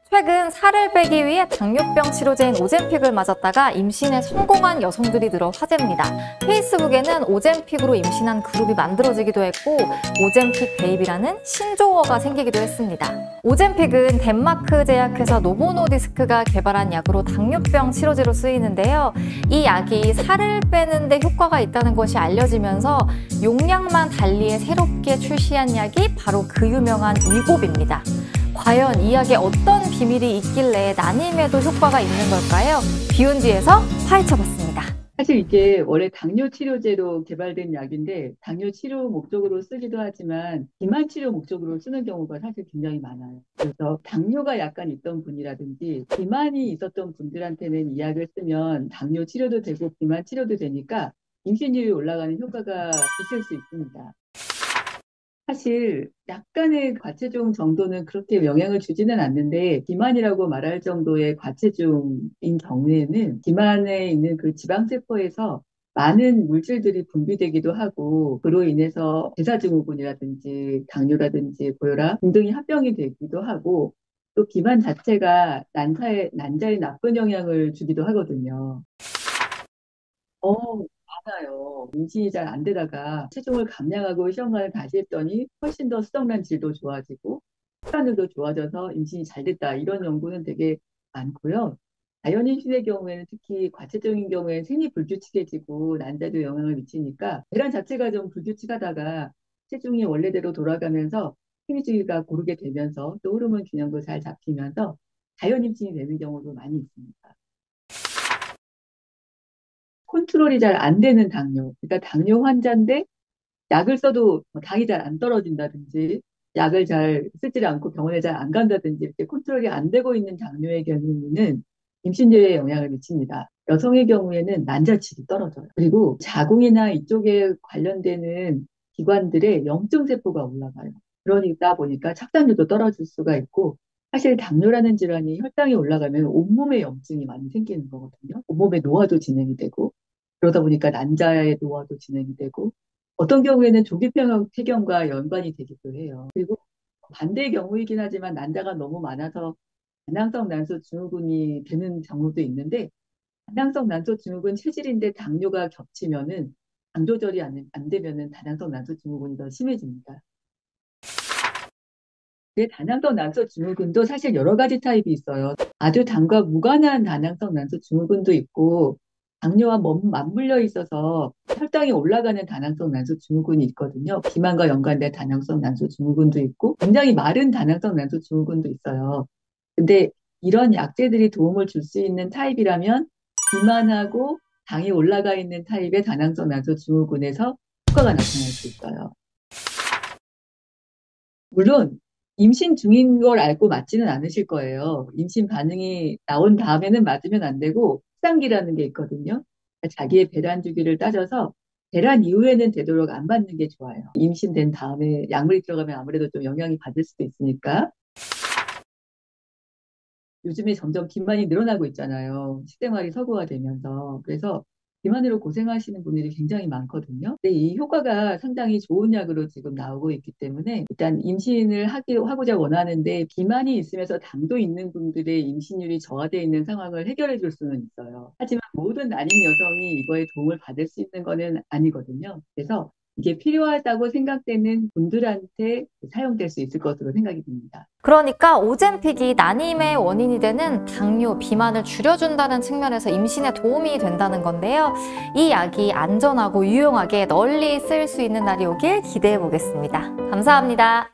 최근 살을 빼기 위해 당뇨병 치료제인 오젬픽을 맞았다가 임신에 성공한 여성들이 늘어 화제입니다. 페이스북에는 오젬픽으로 임신한 그룹이 만들어지기도 했고 오젬픽 베이비라는 신조어가 생기기도 했습니다. 오젬픽은 덴마크 제약회사 노보노디스크가 개발한 약으로 당뇨병 치료제로 쓰이는데요. 이 약이 살을 빼는 데 효과가 있다는 것이 알려지면서 용량만 달리해 새롭게 출시한 약이 바로 그 유명한 위곱입니다. 과연 이 약에 어떤 비밀이 있길래 난임에도 효과가 있는 걸까요? 비욘디에서 파헤쳐봤습니다. 사실 이게 원래 당뇨 치료제로 개발된 약인데 당뇨 치료 목적으로 쓰기도 하지만 비만 치료 목적으로 쓰는 경우가 사실 굉장히 많아요. 그래서 당뇨가 약간 있던 분이라든지 비만이 있었던 분들한테는 이 약을 쓰면 당뇨 치료도 되고 비만 치료도 되니까 임신율이 올라가는 효과가 있을 수 있습니다. 사실 약간의 과체중 정도는 그렇게 영향을 주지는 않는데 비만이라고 말할 정도의 과체중인 경우에는 비만에 있는 그 지방세포에서 많은 물질들이 분비되기도 하고 그로 인해서 대사증후군이라든지 당뇨라든지 고혈압 등등이 합병이 되기도 하고 또 비만 자체가 난자에 나쁜 영향을 주기도 하거든요. 많아요. 임신이 잘 안 되다가 체중을 감량하고 시험관을 다시 했더니 훨씬 더 수정란 질도 좋아지고 혈관들도 좋아져서 임신이 잘 됐다. 이런 연구는 되게 많고요. 자연임신의 경우에는 특히 과체중인 경우에는 생리 불규칙해지고 난자도 영향을 미치니까 배란 자체가 좀 불규칙하다가 체중이 원래대로 돌아가면서 생리주기가 고르게 되면서 또 호르몬 균형도 잘 잡히면서 자연임신이 되는 경우도 많이 있습니다. 컨트롤이 잘 안 되는 당뇨. 그러니까 당뇨 환자인데 약을 써도 뭐 당이 잘 안 떨어진다든지 약을 잘 쓰지 않고 병원에 잘 안 간다든지 이렇게 컨트롤이 안 되고 있는 당뇨의 경우는 임신율에 영향을 미칩니다. 여성의 경우에는 난자질이 떨어져요. 그리고 자궁이나 이쪽에 관련되는 기관들의 염증 세포가 올라가요. 그러다 보니까 착상률도 떨어질 수가 있고 사실 당뇨라는 질환이 혈당이 올라가면 온몸에 염증이 많이 생기는 거거든요. 온몸에 노화도 진행이 되고 그러다 보니까 난자의 노화도 진행이 되고 어떤 경우에는 조기폐경과 연관이 되기도 해요. 그리고 반대의 경우이긴 하지만 난자가 너무 많아서 다낭성 난소 증후군이 되는 경우도 있는데 다낭성 난소 증후군 체질인데 당뇨가 겹치면은 당 조절이 안 되면은 다낭성 난소 증후군이 더 심해집니다. 다낭성 난소 증후군도 사실 여러 가지 타입이 있어요. 아주 당과 무관한 다낭성 난소 증후군도 있고 당뇨와 맞물려 있어서 혈당이 올라가는 다낭성 난소 증후군이 있거든요. 비만과 연관된 다낭성 난소 증후군도 있고 굉장히 마른 다낭성 난소 증후군도 있어요. 근데 이런 약제들이 도움을 줄 수 있는 타입이라면 비만하고 당이 올라가 있는 타입의 다낭성 난소 증후군에서 효과가 나타날 수 있어요. 물론 임신 중인 걸 알고 맞지는 않으실 거예요. 임신 반응이 나온 다음에는 맞으면 안 되고 확산기라는 게 있거든요. 자기의 배란 주기를 따져서 배란 이후에는 되도록 안 맞는 게 좋아요. 임신된 다음에 약물이 들어가면 아무래도 좀 영향이 받을 수도 있으니까. 요즘에 점점 비만이 늘어나고 있잖아요. 식생활이 서구화되면서. 그래서 비만으로 고생하시는 분들이 굉장히 많거든요. 근데 이 효과가 상당히 좋은 약으로 지금 나오고 있기 때문에 일단 임신을 하고자 원하는데 비만이 있으면서 당도 있는 분들의 임신율이 저하되어 있는 상황을 해결해 줄 수는 있어요. 하지만 모든 난임 여성이 이거에 도움을 받을 수 있는 거는 아니거든요. 그래서 이게 필요하다고 생각되는 분들한테 사용될 수 있을 것으로 생각이 듭니다. 그러니까 오젬픽이 난임의 원인이 되는 당뇨, 비만을 줄여준다는 측면에서 임신에 도움이 된다는 건데요. 이 약이 안전하고 유용하게 널리 쓰일 수 있는 날이 오길 기대해 보겠습니다. 감사합니다.